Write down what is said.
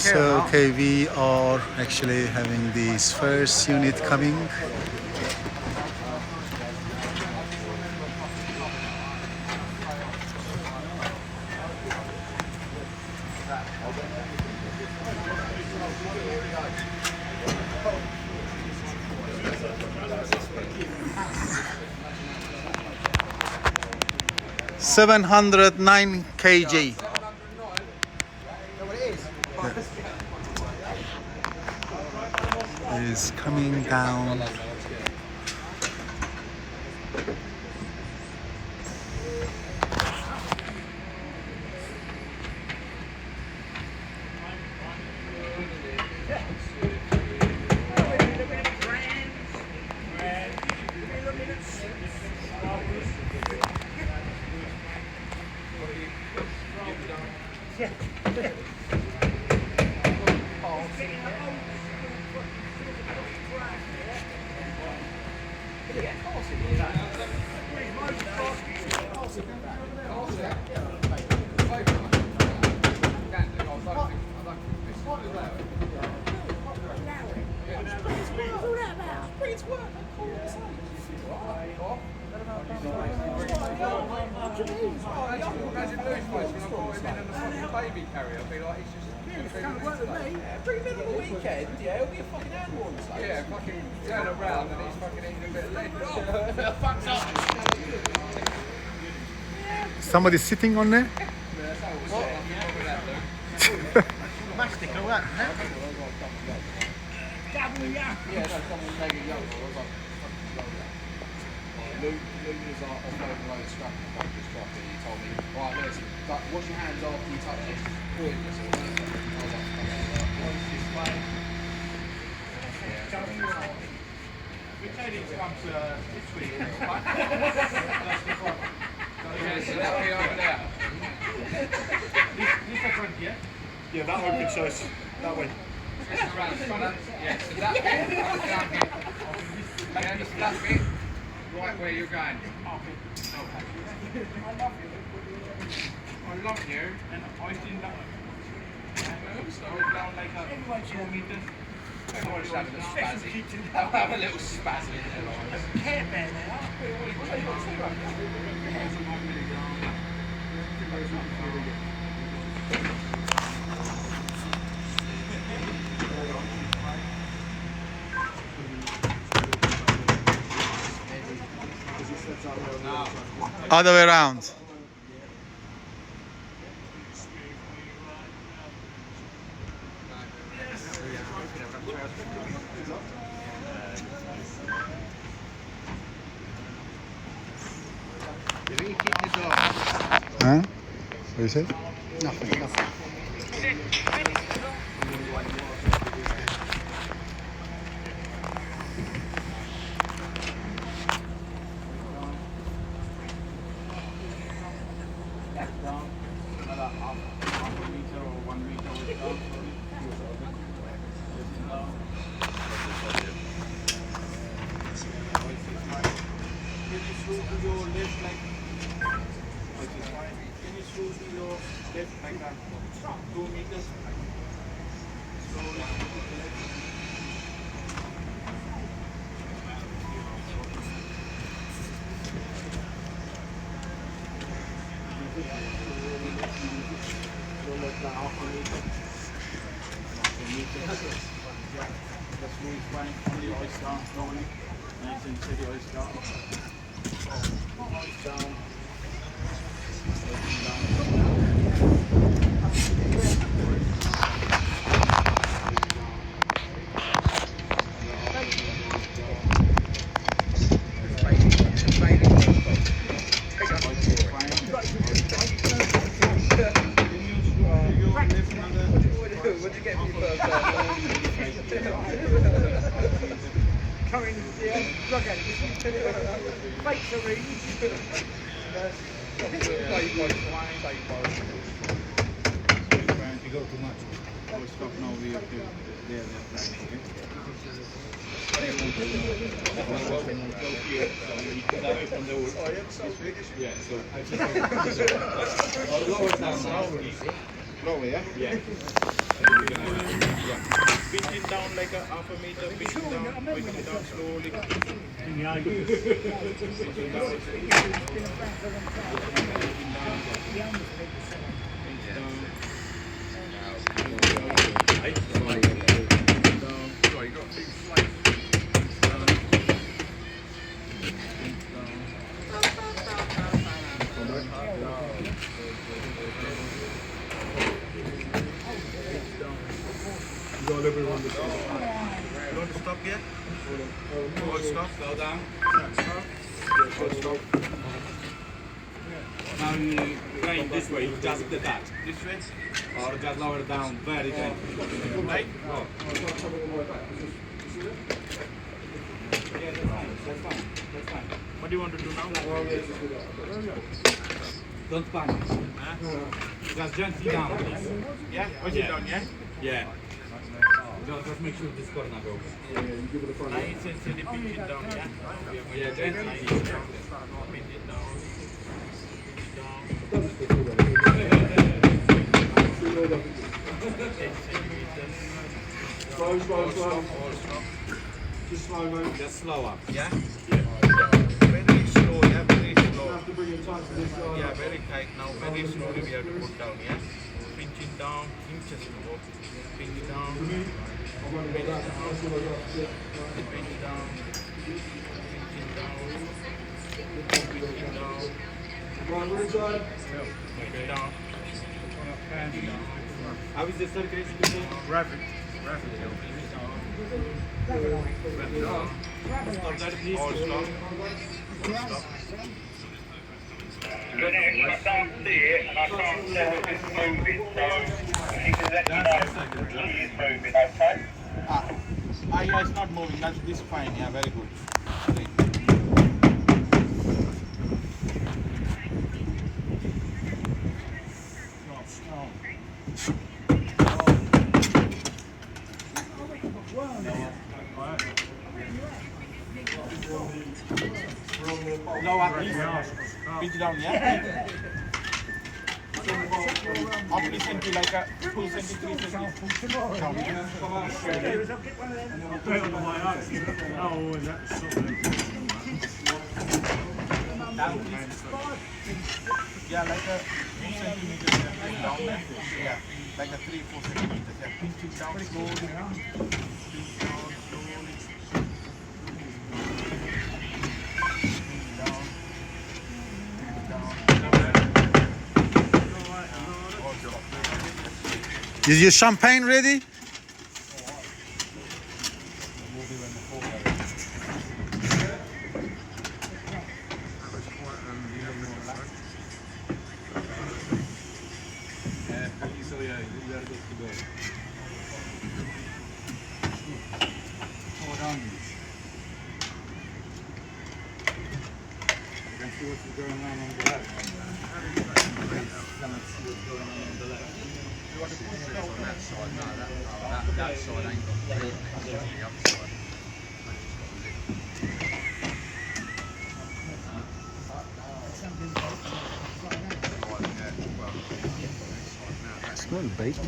So okay, we are actually having this first unit coming. $709 kg. Is coming down. Baby carrier, I'd be like, he's just come to work with me. Bring him in on the weekend, yeah, he'll be a fucking animal on the stage. Yeah, fucking turn around and he's fucking eating a bit of lead. Oh, fuck's up. Somebody sitting on there? Plastic or what? Yeah, no, someone mega young. Luke was offloading a load of scrap in the back of his truck and he told me, right, listen, wash your hands after you touch this. Pointless or whatever. I was like, We're taking some to Italy. yeah, so that'll be over there. This the front, yeah? Yeah, that open choice. That way. Just around the front. Yeah, so that bit, down here. Yeah, just that bit, right where you're going. I love you, and I think that down like a 4 meters. Everyone's having a spazzy. I'll have a little spazzy in their lives. Care bear there. Other way around. Huh? What do you say? Nothing. What'd you get for your first Coming, yeah, drug addict. Fake syringe. If you go too much, we'll stop now. We have to there. Yeah, so I just lower down now. Lower, yeah? Yeah. Pinch it down like a half a meter, pinch it down, bring it down slowly. You want to stop here? Hold stop. Slow down. Stop. Hold stop. Now you going this way, just the touch. This way. Or just lower down, very gently. Right? Oh. Yeah, that's fine, that's fine, that's fine. What do you want to do now? Don't panic. Just gently down, please. Yeah? Push it down, yeah? Yeah. Just make sure this corner goes. Nice and steady, pinch it down, yeah? Yeah, gently. Pinch it down. Pinch it down. Just slower. Yeah? Very slow, yeah? Very slow. Yeah, very tight now. Very slowly we have to put down, yeah? Pinch it down, inches slow. Pinch it down. Pinch it down. Pinch it down. Pinch it down. Pinch it down. How is the circulation? Rapid. Stop that, please. All stop. Stop. Good, I can't see it and I can't tell if it's moving, so if you can let me know if it is moving, okay? Yeah, it's not moving. That's this fine. Yeah, very good. Great. Lower, please. Pinch down, yeah? Up recently, like a 2 centimeters. Yeah, like a 2 centimeters down there. Yeah, like a 3-4 centimeters. Yeah, pinch it down slowly. Pinch down slowly. Is your champagne ready? It's not baked.